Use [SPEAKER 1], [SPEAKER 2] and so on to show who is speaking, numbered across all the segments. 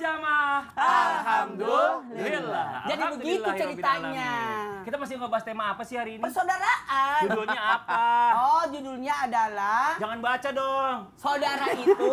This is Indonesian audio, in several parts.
[SPEAKER 1] jamaah. Alhamdulillah.
[SPEAKER 2] Jadi begitu ceritanya.
[SPEAKER 1] Kita masih ngebahas tema apa sih hari ini?
[SPEAKER 2] Persaudaraan.
[SPEAKER 1] Judulnya apa?
[SPEAKER 2] Oh, judulnya adalah
[SPEAKER 1] Jangan baca dong.
[SPEAKER 2] saudara itu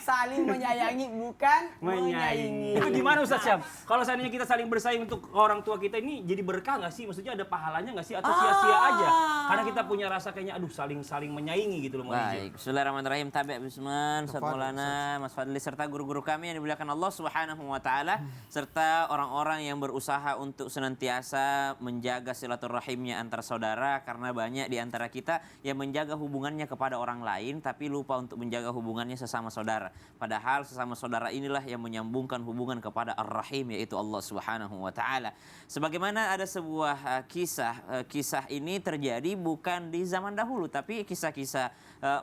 [SPEAKER 2] saling menyayangi bukan menyaingi.
[SPEAKER 1] Itu gimana Ustaz Syam? Kalau seandainya kita saling bersaing untuk orang tua kita ini jadi berkah nggak sih? Maksudnya ada pahalanya nggak sih? Atau sia-sia aja? Karena kita punya rasa kayaknya aduh saling menyaingi gitu loh.
[SPEAKER 3] Baik, bismillahirrahmanirrahim. Tabi' Bisman, Ustaz Maulana, Mas Fadli serta guru-guru kami yang dimuliakan Allah Subhanahu wa taala serta orang-orang yang berusaha untuk senantiasa menjaga silaturahimnya antar saudara, karena banyak di antara kita yang menjaga hubungannya kepada orang lain tapi lupa untuk menjaga hubungannya sesama saudara. Padahal sesama saudara inilah yang menyambungkan hubungan kepada Ar-Rahim, yaitu Allah Subhanahu wa taala. Sebagaimana ada sebuah kisah ini terjadi bukan di zaman dahulu tapi kisah-kisah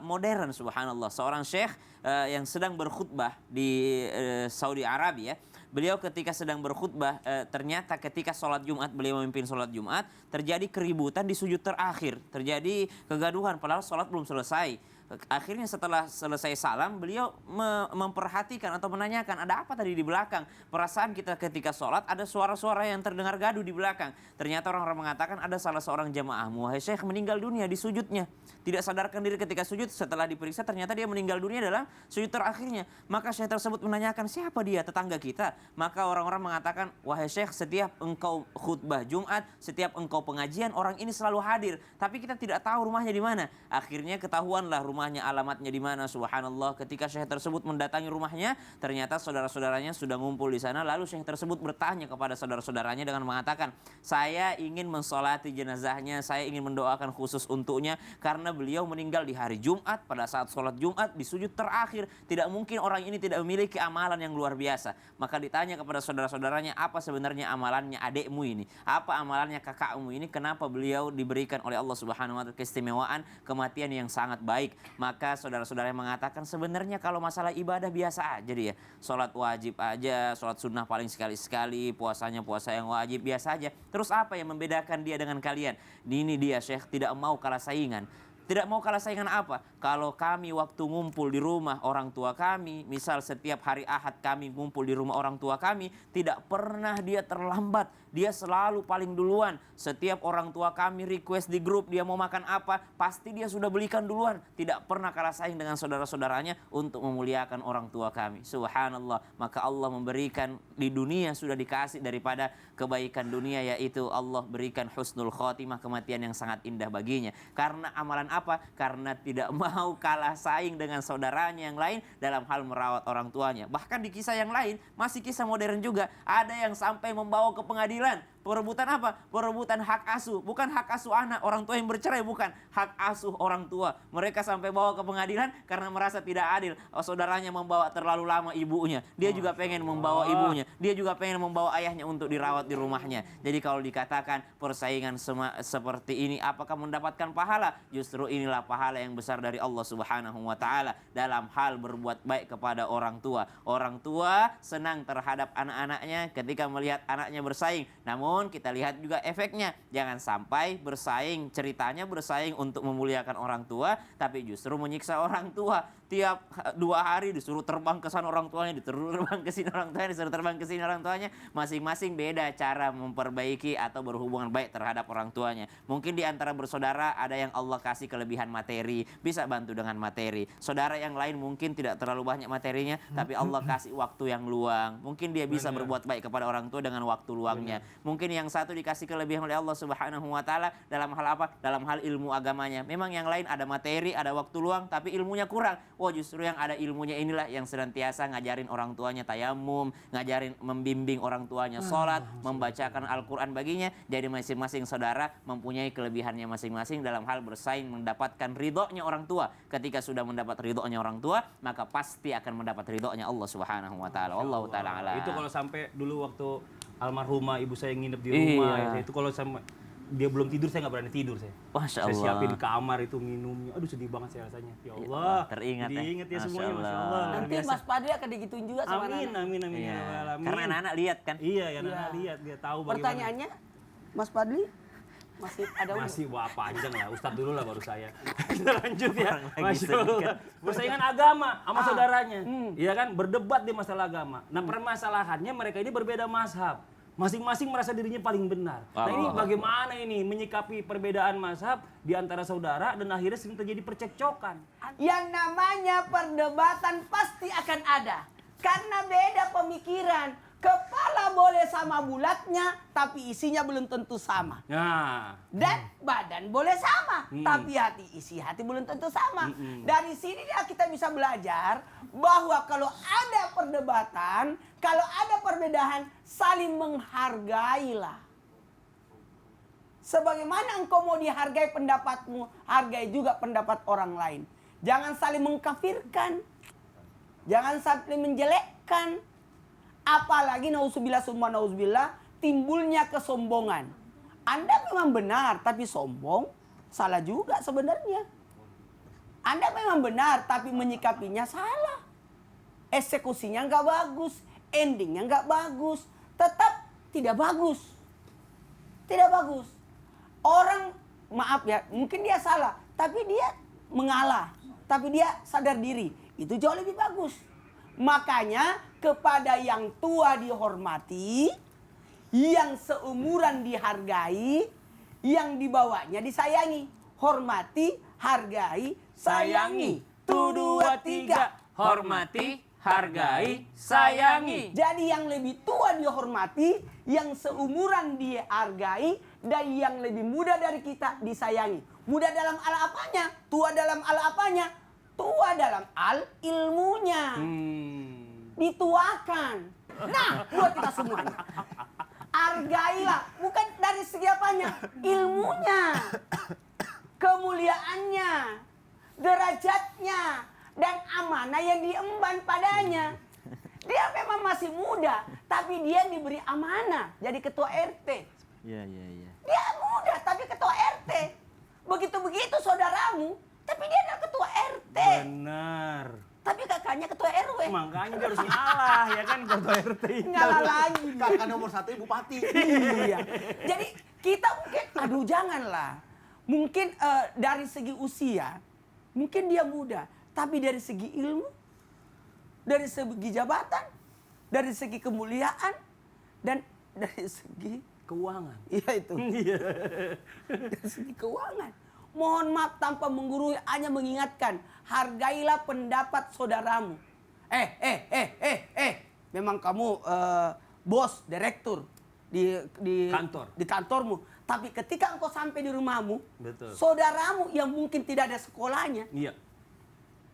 [SPEAKER 3] modern, subhanallah. Seorang syekh yang sedang berkhutbah di Saudi Arabia. Beliau ketika sedang berkhutbah, ternyata ketika sholat Jumat, beliau memimpin sholat Jumat, terjadi keributan di sujud terakhir. Terjadi kegaduhan padahal sholat belum selesai. Akhirnya setelah selesai salam, beliau memperhatikan atau menanyakan ada apa tadi di belakang. Perasaan kita ketika sholat ada suara-suara yang terdengar gaduh di belakang. Ternyata orang-orang mengatakan ada salah seorang jamaahmu, wahai syekh, meninggal dunia di sujudnya. Tidak sadarkan diri ketika sujud, setelah diperiksa ternyata dia meninggal dunia dalam sujud terakhirnya. Maka syekh tersebut menanyakan siapa dia, tetangga kita. Maka orang-orang mengatakan, wahai syekh, setiap engkau khutbah Jumat, setiap engkau pengajian, orang ini selalu hadir. Tapi kita tidak tahu rumahnya di mana. Akhirnya ketahuanlah rumahnya, alamatnya di mana. Subhanallah, ketika syekh tersebut mendatangi rumahnya, ternyata saudara-saudaranya sudah ngumpul di sana. Lalu syekh tersebut bertanya kepada saudara-saudaranya dengan mengatakan, saya ingin mensolati jenazahnya, saya ingin mendoakan khusus untuknya karena beliau meninggal di hari Jumat pada saat sholat Jumat di sujud terakhir. Tidak mungkin orang ini tidak memiliki amalan yang luar biasa. Maka ditanya kepada saudara-saudaranya, apa sebenarnya amalannya adekmu ini? Apa amalannya kakakmu ini? Kenapa beliau diberikan oleh Allah Subhanahu wa taala keistimewaan kematian yang sangat baik? Maka saudara-saudara mengatakan sebenarnya kalau masalah ibadah biasa aja dia. Sholat wajib aja, sholat sunnah paling sekali-sekali, puasanya puasa yang wajib biasa aja. Terus apa yang membedakan dia dengan kalian? Ini dia syekh tidak mau kalah saingan. Tidak mau kalah saingan apa? Kalau kami waktu ngumpul di rumah orang tua kami, misal setiap hari Ahad kami ngumpul di rumah orang tua kami, tidak pernah dia terlambat. Dia selalu paling duluan. Setiap orang tua kami request di grup dia mau makan apa, pasti dia sudah belikan duluan. Tidak pernah kalah saing dengan saudara-saudaranya untuk memuliakan orang tua kami. Subhanallah. Maka Allah memberikan di dunia sudah dikasih daripada kebaikan dunia, yaitu Allah berikan husnul khotimah, kematian yang sangat indah baginya. Karena amalan apa? Karena tidak mau kalah saing dengan saudaranya yang lain dalam hal merawat orang tuanya. Bahkan di kisah yang lain, masih kisah modern juga, ada yang sampai membawa ke pengadilan. Perebutan apa? Perebutan hak asuh. Bukan hak asuh anak, orang tua yang bercerai, bukan. Hak asuh orang tua. Mereka sampai bawa ke pengadilan karena merasa tidak adil. Saudaranya membawa terlalu lama ibunya. Dia juga pengen membawa ibunya. Dia juga pengen membawa ayahnya untuk dirawat di rumahnya. Jadi kalau dikatakan persaingan seperti ini, apakah mendapatkan pahala? Justru inilah pahala yang besar dari Allah Subhanahu wa taala dalam hal berbuat baik kepada orang tua. Orang tua senang terhadap anak-anaknya ketika melihat anaknya bersaing. Namun kita lihat juga efeknya. Jangan sampai bersaing, ceritanya bersaing untuk memuliakan orang tua, tapi justru menyiksa orang tua. Tiap 2 hari disuruh terbang ke sana orang tuanya, disuruh terbang ke sini orang tuanya, disuruh terbang ke sini orang tuanya. Masing-masing beda cara memperbaiki atau berhubungan baik terhadap orang tuanya. Mungkin di antara bersaudara ada yang Allah kasih kelebihan materi, bisa bantu dengan materi. Saudara yang lain mungkin tidak terlalu banyak materinya, tapi Allah kasih waktu yang luang. Mungkin dia bisa berbuat baik kepada orang tua dengan waktu luangnya. Mungkin yang satu dikasih kelebihan oleh Allah Subhanahu wa taala dalam hal apa? Dalam hal ilmu agamanya. Memang yang lain ada materi, ada waktu luang, tapi ilmunya kurang. Wah, justru yang ada ilmunya inilah yang senantiasa ngajarin orang tuanya tayamum, ngajarin membimbing orang tuanya sholat, membacakan Al-Quran baginya. Jadi masing-masing saudara mempunyai kelebihannya masing-masing dalam hal bersaing mendapatkan ridhonya orang tua. Ketika sudah mendapat ridhonya orang tua, maka pasti akan mendapat ridhonya Allah Subhanahu wa taala. Wallahu taala alam.
[SPEAKER 1] Itu kalau sampai dulu waktu almarhumah ibu saya nginep di rumah, ya, itu kalau sama dia belum tidur saya nggak berani tidur saya.
[SPEAKER 3] Masya Allah.
[SPEAKER 1] Saya siapin di kamar itu minumnya. Aduh sedih banget saya rasanya. Ya Allah.
[SPEAKER 3] Teringat ya.
[SPEAKER 1] Diingat ya semuanya, Masya Allah.
[SPEAKER 2] Nanti Mas Fadli akan digituin juga sama
[SPEAKER 1] Amin,
[SPEAKER 2] anak.
[SPEAKER 1] amin, amin.
[SPEAKER 3] Iya.
[SPEAKER 1] Ya Rabbal alamin.
[SPEAKER 3] Karena anak-anak lihat kan.
[SPEAKER 1] Iya, ya anak lihat dia tahu bagaimana.
[SPEAKER 2] Pertanyaannya, Mas Fadli,
[SPEAKER 1] Masih wah panjang lah, Ustadz dulu lah baru saya. Kita lanjut ya.
[SPEAKER 3] Orang lagi
[SPEAKER 1] Masya
[SPEAKER 3] sedih
[SPEAKER 1] Allah. Persaingan agama sama saudaranya.
[SPEAKER 2] Hmm.
[SPEAKER 1] Iya kan, berdebat di masalah agama. Nah permasalahannya mereka ini berbeda mazhab. Masing-masing merasa dirinya paling benar. Nah ini bagaimana ini menyikapi perbedaan mazhab di antara saudara dan akhirnya sering terjadi percekcokan.
[SPEAKER 2] Yang namanya perdebatan pasti akan ada. Karena beda pemikiran. Kepala boleh sama bulatnya, tapi isinya belum tentu sama.
[SPEAKER 1] Nah,
[SPEAKER 2] Dan badan boleh sama, tapi isi hati belum tentu sama. Dari sini kita bisa belajar bahwa kalau ada perdebatan, kalau ada perbedaan, saling menghargailah. Sebagaimana engkau mau dihargai pendapatmu, hargai juga pendapat orang lain. Jangan saling mengkafirkan, jangan saling menjelekkan. Apalagi nauzubillah summa nauzubillah timbulnya kesombongan. Anda memang benar tapi sombong, salah juga sebenarnya. Anda memang benar tapi menyikapinya salah. Eksekusinya nggak bagus, endingnya nggak bagus, tetap tidak bagus. Tidak bagus. Orang, maaf ya, mungkin dia salah, tapi dia mengalah, tapi dia sadar diri. Itu jauh lebih bagus. Makanya kepada yang tua dihormati, yang seumuran dihargai, yang dibawanya disayangi. Hormati, hargai, sayangi. 1, 2, 3.
[SPEAKER 3] Hormati, hargai, sayangi.
[SPEAKER 2] Jadi yang lebih tua dihormati, yang seumuran dihargai, dan yang lebih muda dari kita disayangi. Muda dalam hal apanya? Tua dalam hal apanya? Tua dalam hal ilmunya. Dituakan. Nah, buat kita semuanya. Hargailah. Bukan dari segi apanya? Ilmunya. Kemuliaannya. Derajatnya. Dan amanah yang diemban padanya. Dia memang masih muda. Tapi dia diberi amanah. Jadi ketua RT.
[SPEAKER 3] Iya.
[SPEAKER 2] Dia muda tapi ketua RT. Begitu-begitu saudaramu. Tapi dia adalah ketua RT.
[SPEAKER 1] benar.
[SPEAKER 2] Tapi kakaknya ketua RW.
[SPEAKER 1] Makanya dia harus ngalah ya kan ketua RT.
[SPEAKER 2] Ngalah lagi.
[SPEAKER 4] Kakak nomor 1 bupati.
[SPEAKER 2] Iya. Jadi kita mungkin, aduh janganlah. Mungkin dari segi usia, mungkin dia muda. Tapi dari segi ilmu, dari segi jabatan, dari segi kemuliaan, dan dari segi
[SPEAKER 1] Keuangan.
[SPEAKER 2] iya itu. Dari segi keuangan. Mohon maaf tanpa menggurui, hanya mengingatkan. Hargailah pendapat saudaramu. Memang kamu bos, direktur di
[SPEAKER 1] Kantor.
[SPEAKER 2] di kantormu. Tapi ketika engkau sampai di rumahmu,
[SPEAKER 1] Betul.
[SPEAKER 2] saudaramu yang mungkin tidak ada sekolahnya,
[SPEAKER 1] Iya.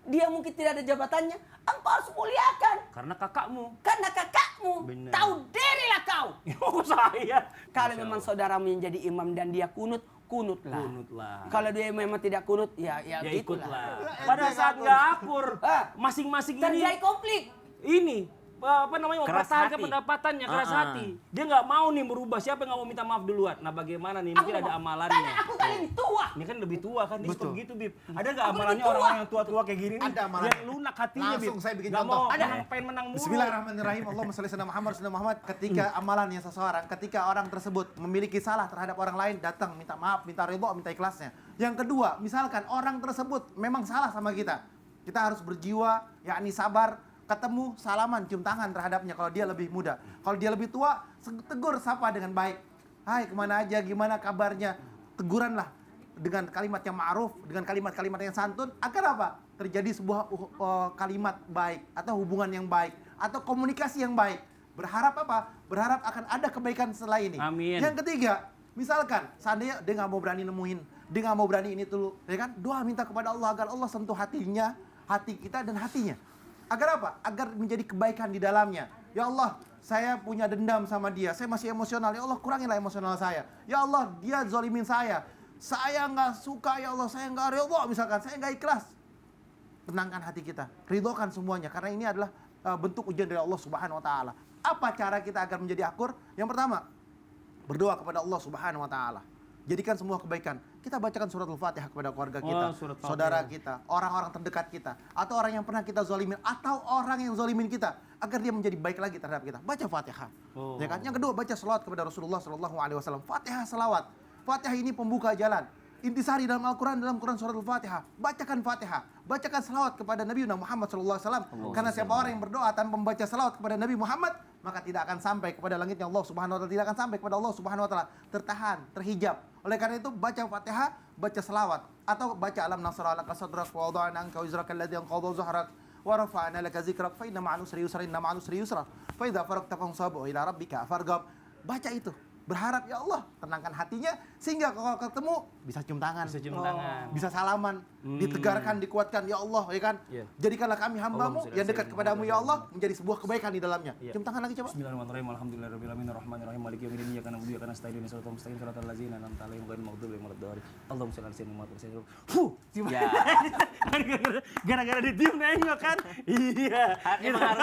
[SPEAKER 2] dia mungkin tidak ada jabatannya, engkau harus muliakan.
[SPEAKER 1] Karena kakakmu.
[SPEAKER 2] Karena kakakmu,
[SPEAKER 1] Benar.
[SPEAKER 2] tahu dirilah kau.
[SPEAKER 1] Oh saya.
[SPEAKER 2] Kalau memang saudaramu yang jadi imam dan dia kunutlah.
[SPEAKER 1] Kunutlah.
[SPEAKER 2] Kalau dia memang tidak kunut, ya
[SPEAKER 1] Ya
[SPEAKER 2] gitulah.
[SPEAKER 1] ikutlah. Pada saat nggak akur, masing-masing
[SPEAKER 2] Terjadi
[SPEAKER 1] ini
[SPEAKER 2] konflik.
[SPEAKER 1] apa namanya
[SPEAKER 3] Keras
[SPEAKER 1] mempertahankan
[SPEAKER 3] hati.
[SPEAKER 1] pendapatannya keras hati. Dia nggak mau nih berubah. Siapa yang nggak mau minta maaf duluan? Nah bagaimana nih? Mungkin ada amalannya.
[SPEAKER 2] Karena aku kan lebih tua.
[SPEAKER 1] Ini kan lebih tua kan, dia suka
[SPEAKER 4] Betul.
[SPEAKER 1] begitu Bib. Ada nggak
[SPEAKER 2] Aku
[SPEAKER 1] amalannya
[SPEAKER 2] lebih tua.
[SPEAKER 1] orang-orang yang tua-tua kayak gini nih?
[SPEAKER 4] Ada amalannya.
[SPEAKER 1] Yang lunak hatinya Bib.
[SPEAKER 4] Langsung saya bikin
[SPEAKER 1] Nggak
[SPEAKER 4] contoh.
[SPEAKER 1] mau,
[SPEAKER 4] Ada.
[SPEAKER 1] pengen menang mulu.
[SPEAKER 4] Bismillahirrahmanirrahim. Allahumma shalli ala Muhammad. Ketika amalannya seseorang, ketika orang tersebut memiliki salah terhadap orang lain, datang minta maaf, minta ridho, minta ikhlasnya. Yang kedua, misalkan orang tersebut memang salah sama kita. Kita harus berjiwa, yakni sabar, ketemu, salaman, cium tangan terhadapnya kalau dia lebih muda. Kalau dia lebih tua, tegur, sapa dengan baik. Hai, kemana aja, gimana kabarnya? Teguranlah dengan kalimat yang ma'ruf, dengan kalimat-kalimat yang santun, agar apa? Terjadi sebuah kalimat baik, atau hubungan yang baik, atau komunikasi yang baik. Berharap apa? Berharap akan ada kebaikan setelah ini.
[SPEAKER 1] Amin.
[SPEAKER 4] Yang ketiga, misalkan seandainya dia nggak mau berani nemuin, dia nggak mau berani ini dulu, ya kan? Doa minta kepada Allah agar Allah sentuh hatinya, hati kita dan hatinya. Agar apa? Agar menjadi kebaikan di dalamnya. Ya Allah, saya punya dendam sama dia, saya masih emosional. Ya Allah, kurangilah emosional saya. Ya Allah, dia zolimin saya nggak suka. Ya Allah, saya nggak ridho, misalkan saya nggak ikhlas. Tenangkan hati kita, ridhokan semuanya, karena ini adalah bentuk ujian dari Allah Subhanahu Wa Taala. Apa cara kita agar menjadi akur? Yang pertama, berdoa kepada Allah Subhanahu Wa Taala. Jadikan semua kebaikan. Kita bacakan suratul Fatihah kepada keluarga kita,
[SPEAKER 1] surat Fatihah.
[SPEAKER 4] saudara kita, orang-orang terdekat kita, atau orang yang pernah kita zolimin, atau orang yang zolimin kita, agar dia menjadi baik lagi terhadap kita. Baca Fatihah. Ya kan? Yang kedua, baca selawat kepada Rasulullah SAW. Fatihah selawat. Fatihah ini pembuka jalan. Intisari dalam Al-Quran, dalam Quran surat Al-Fatihah. Bacakan Fatihah. Bacakan salawat kepada Nabi Muhammad SAW. Karena siapa orang yang berdoa tanpa membaca salawat kepada Nabi Muhammad, maka tidak akan sampai kepada langitnya Allah Subhanahu Wa Taala. Tidak akan sampai kepada Allah Subhanahu Wa Taala. Tertahan, terhijab. Oleh karena itu baca Fatihah, baca salawat. Atau baca alam nasra laka sadrak wa wada'na anka wizraka alladhi anqadha zahrak wa rafa'na laka zikrak fa inna ma'al usri yusra inna ma'al usri yusra fa idza faragta fansab wa ila rabbika farghab. Baca itu. Berharap ya Allah tenangkan hatinya sehingga kalau ketemu bisa cium tangan, bisa salaman, ditegarkan, dikuatkan ya Allah, ya kan?
[SPEAKER 1] Iya.
[SPEAKER 4] Jadikanlah kami hambamu yang dekat kepadamu ya Allah menjadi sebuah kebaikan di dalamnya. Cium tangan lagi coba.
[SPEAKER 1] Bismillahirrahmanirrahim. Alhamdulillahirabbil alamin arrahmanirrahim maliki yaumiddin iyyaka na'budu wa iyyaka nasta'in ihdinas siratal mustaqim siratal ladzina an'amta 'alaihim ghairil maghdubi 'alaihim waladdallin. Allahumma shalli 'ala sayyidina Muhammad wa sallim.
[SPEAKER 3] Ya.
[SPEAKER 1] Gara-gara ditiup nengok kan? Iya.
[SPEAKER 3] Emang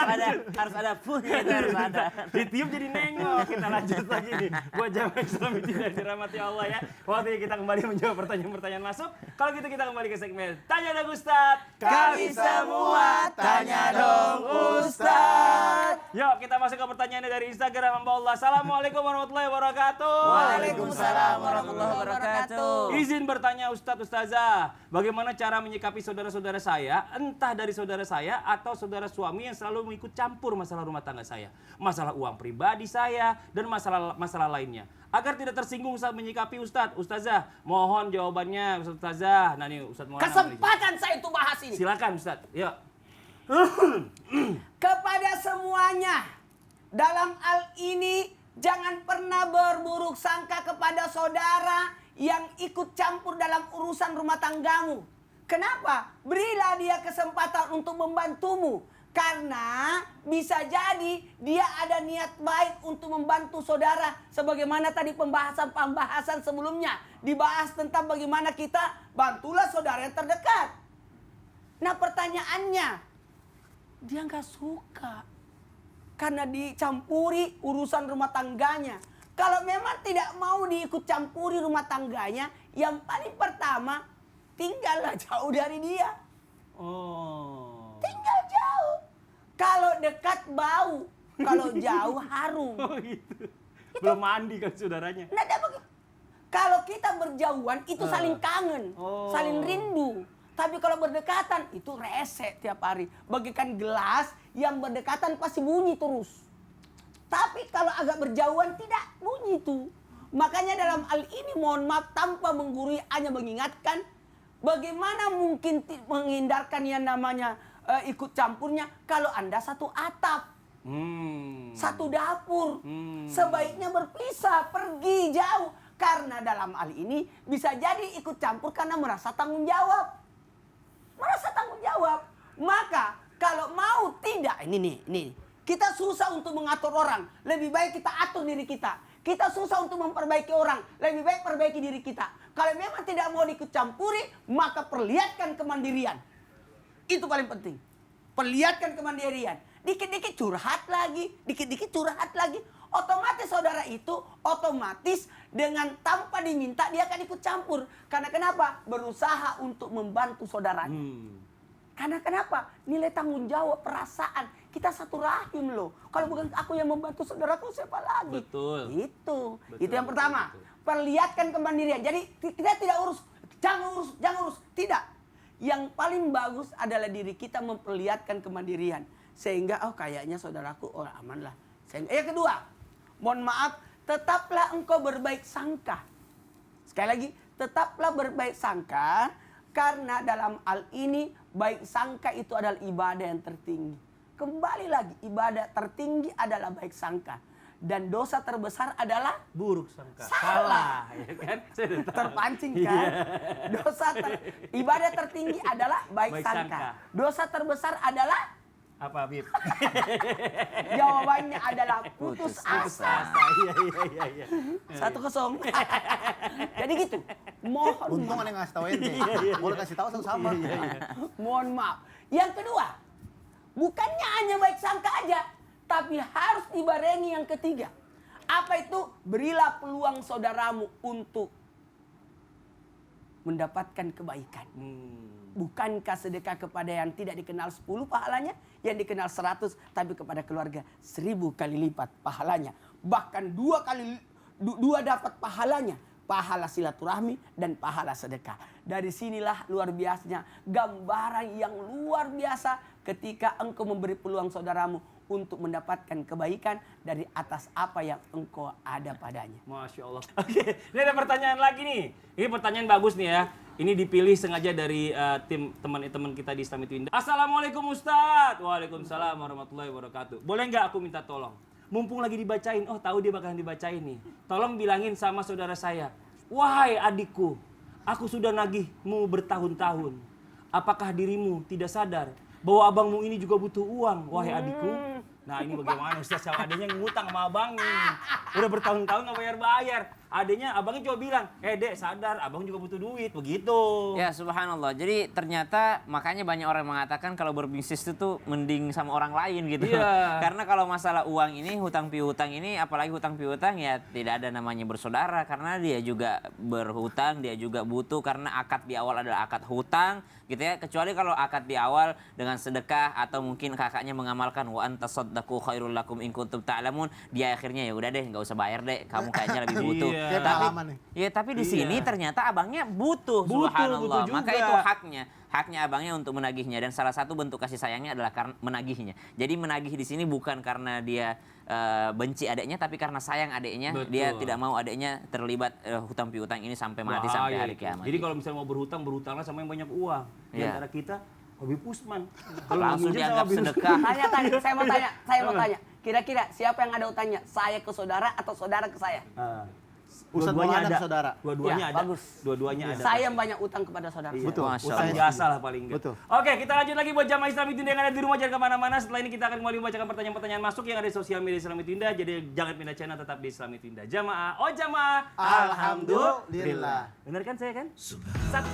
[SPEAKER 3] harus ada punya itu harus ada.
[SPEAKER 1] Ditiup jadi nengok. Kita lanjut lagi nih. Buat jamaah Islam yang tidak dirahmati Allah ya. Waktu kita kembali menjawab pertanyaan-pertanyaan masuk. Kalau gitu kita kembali ke segmen Tanya Dong Ustadz.
[SPEAKER 2] Kami semua tanya dong Ustadz.
[SPEAKER 1] Yuk kita masuk ke pertanyaannya dari Instagram hamba Allah. Assalamualaikum warahmatullahi wabarakatuh.
[SPEAKER 2] Waalaikumsalam warahmatullahi wabarakatuh.
[SPEAKER 1] Izin bertanya Ustadz Ustazah, bagaimana cara menyikapi saudara-saudara saya, entah dari saudara saya atau saudara suami yang selalu mengikut campur masalah rumah tangga saya, masalah uang pribadi saya dan masalah lainnya, agar tidak tersinggung saat menyikapi Ustadz. Ustazah, mohon jawabannya Ustazah. Nah nih Ustadz Maulana.
[SPEAKER 2] Kesempatan saya itu bahas ini.
[SPEAKER 1] Silakan Ustadz. Yuk.
[SPEAKER 2] Kepada semuanya, dalam hal ini jangan pernah berburuk sangka kepada saudara yang ikut campur dalam urusan rumah tanggamu. Kenapa? Berilah dia kesempatan untuk membantumu. Karena bisa jadi dia ada niat baik untuk membantu saudara. Sebagaimana tadi pembahasan sebelumnya. Dibahas tentang bagaimana kita bantulah saudara yang terdekat. Nah pertanyaannya, dia nggak suka. Karena dicampuri urusan rumah tangganya. Kalau memang tidak mau diikut campuri rumah tangganya, yang paling pertama, tinggallah jauh dari dia.
[SPEAKER 1] Oh.
[SPEAKER 2] Tinggal jauh. Kalau dekat bau, kalau jauh harum.
[SPEAKER 1] Oh gitu. Belum mandi kan saudaranya.
[SPEAKER 2] Nah, kalau kita berjauhan itu saling kangen, saling rindu. Tapi kalau berdekatan itu rese tiap hari. Bagikan gelas yang berdekatan pasti bunyi terus. Tapi kalau agak berjauhan tidak bunyi itu. Makanya dalam hal ini mohon maaf tanpa menggurui hanya mengingatkan bagaimana mungkin menghindarkan yang namanya ikut campurnya kalau Anda satu atap. Satu dapur. Sebaiknya berpisah, pergi jauh. Karena dalam hal ini bisa jadi ikut campur karena merasa tanggung jawab. Merasa tanggung jawab. Maka kalau mau tidak, ini nih. Kita susah untuk mengatur orang. Lebih baik kita atur diri kita. Kita susah untuk memperbaiki orang. Lebih baik perbaiki diri kita. Kalau memang tidak mau ikut campuri, maka perlihatkan kemandirian. Itu paling penting. Perlihatkan kemandirian. Dikit-dikit curhat lagi. Dikit-dikit curhat lagi. Otomatis saudara itu otomatis dengan tanpa diminta dia akan ikut campur. Karena kenapa? Berusaha untuk membantu saudaranya. Karena kenapa? Nilai tanggung jawab, perasaan. Kita satu rahim loh. Kalau bukan aku yang membantu saudaraku, siapa lagi?
[SPEAKER 1] Betul.
[SPEAKER 2] Itu yang pertama. Perlihatkan kemandirian. Jadi kita tidak jangan urus. Tidak. Yang paling bagus adalah diri kita memperlihatkan kemandirian. Sehingga kayaknya saudaraku aman lah. Yang kedua, mohon maaf, tetaplah engkau berbaik sangka. Sekali lagi, tetaplah berbaik sangka. Karena dalam hal ini, baik sangka itu adalah ibadah yang tertinggi. Kembali lagi, ibadah tertinggi adalah baik sangka. Dan dosa terbesar adalah
[SPEAKER 1] buruk sangka.
[SPEAKER 2] Salah.
[SPEAKER 1] Ya kan?
[SPEAKER 2] Terpancing kan? Ibadah tertinggi adalah baik sangka. Dosa terbesar adalah
[SPEAKER 1] apa, Bib?
[SPEAKER 2] jawabannya adalah putus asa.
[SPEAKER 1] Iya.
[SPEAKER 2] 1-0. Jadi gitu. Mohon
[SPEAKER 4] Untung
[SPEAKER 2] maaf.
[SPEAKER 4] ada yang ngasih tahu ente. Boleh kasih tahu sama-sama.
[SPEAKER 2] Mohon maaf. Yang kedua, bukannya hanya baik sangka aja, tapi harus dibarengi yang ketiga. Apa itu? Berilah peluang saudaramu untuk mendapatkan kebaikan. Bukankah sedekah kepada yang tidak dikenal 10 pahalanya, yang dikenal 100, tapi kepada keluarga 1000 kali lipat pahalanya. Bahkan 2 dapat pahalanya. pahala silaturahmi dan pahala sedekah. Dari sinilah luar biasanya gambaran yang luar biasa ketika engkau memberi peluang saudaramu untuk mendapatkan kebaikan dari atas apa yang engkau ada padanya.
[SPEAKER 1] Masya Allah. Oke, ini ada pertanyaan lagi nih. Ini pertanyaan bagus nih ya. Ini dipilih sengaja dari tim teman-teman kita di Islam Itu Indah. Assalamualaikum Ustadz. Waalaikumsalam warahmatullahi wabarakatuh. Boleh nggak aku minta tolong? Mumpung lagi dibacain, oh tahu dia bakalan dibacain nih. Tolong bilangin sama saudara saya, wahai adikku, aku sudah nagihmu bertahun-tahun. Apakah dirimu tidak sadar bahwa abangmu ini juga butuh uang, wahai adikku? Nah ini bagaimana Ustaz sama adanya ngutang sama abangnya. Udah bertahun-tahun nggak bayar-bayar. Adanya, abangnya coba bilang, Dek sadar, abang juga butuh duit, begitu.
[SPEAKER 3] Ya subhanallah. Jadi ternyata makanya banyak orang mengatakan kalau berbisnis itu tuh mending sama orang lain gitu.
[SPEAKER 1] Iya.
[SPEAKER 3] Karena kalau masalah uang ini, hutang piutang ini, apalagi hutang piutang ya tidak ada namanya bersaudara karena dia juga berhutang, dia juga butuh karena akad di awal adalah akad hutang gitu ya. Kecuali kalau akad di awal dengan sedekah atau mungkin kakaknya mengamalkan wa antasaddaqu khairul lakum in kuntum ta'lamun, dia akhirnya ya udah deh nggak usah bayar deh, kamu kayaknya lebih butuh.
[SPEAKER 1] Iya.
[SPEAKER 4] Kayak pengalaman nih.
[SPEAKER 3] Ya tapi di sini ternyata abangnya butuh,
[SPEAKER 1] Butuh
[SPEAKER 3] subhanallah.
[SPEAKER 1] juga.
[SPEAKER 3] Maka itu haknya abangnya untuk menagihnya dan salah satu bentuk kasih sayangnya adalah karena menagihnya. Jadi menagih di sini bukan karena dia benci adiknya tapi karena sayang adiknya.
[SPEAKER 1] Betul.
[SPEAKER 3] Dia tidak mau adiknya terlibat hutang piutang ini sampai mati sampai
[SPEAKER 1] Bahaya
[SPEAKER 3] hari
[SPEAKER 1] itu.
[SPEAKER 3] kiamat.
[SPEAKER 1] Jadi kalau misalnya mau berhutang, berhutanglah sama yang banyak uang. Di
[SPEAKER 3] Iya.
[SPEAKER 1] antara kita, Habib Usman.
[SPEAKER 3] langsung
[SPEAKER 1] minjem sama
[SPEAKER 3] dianggap
[SPEAKER 1] Habib Usman.
[SPEAKER 3] sedekah.
[SPEAKER 2] Saya mau tanya. Kira-kira siapa yang ada utangnya? Saya ke saudara atau saudara ke saya?
[SPEAKER 4] Ustadz Maulana ke saudara.
[SPEAKER 1] Dua-duanya
[SPEAKER 2] Ya,
[SPEAKER 1] ada.
[SPEAKER 2] bagus.
[SPEAKER 1] Dua-duanya ada.
[SPEAKER 2] Saya yang banyak utang kepada saudara.
[SPEAKER 1] Iya.
[SPEAKER 4] Betul.
[SPEAKER 3] Masya
[SPEAKER 1] Utang
[SPEAKER 3] Allah.
[SPEAKER 1] jasa lah paling enggak.
[SPEAKER 4] Betul.
[SPEAKER 1] Oke, kita lanjut lagi buat jamaah Islam Itu Indah yang ada di rumah, jangan kemana-mana. Setelah ini kita akan kembali membacakan pertanyaan-pertanyaan masuk yang ada di sosial media Islam Itu Indah. Jadi jangan pindah channel, tetap di Islam Itu Indah. Jamaah, oh jamaah.
[SPEAKER 4] Alhamdulillah.
[SPEAKER 1] Benar kan saya kan? Satu.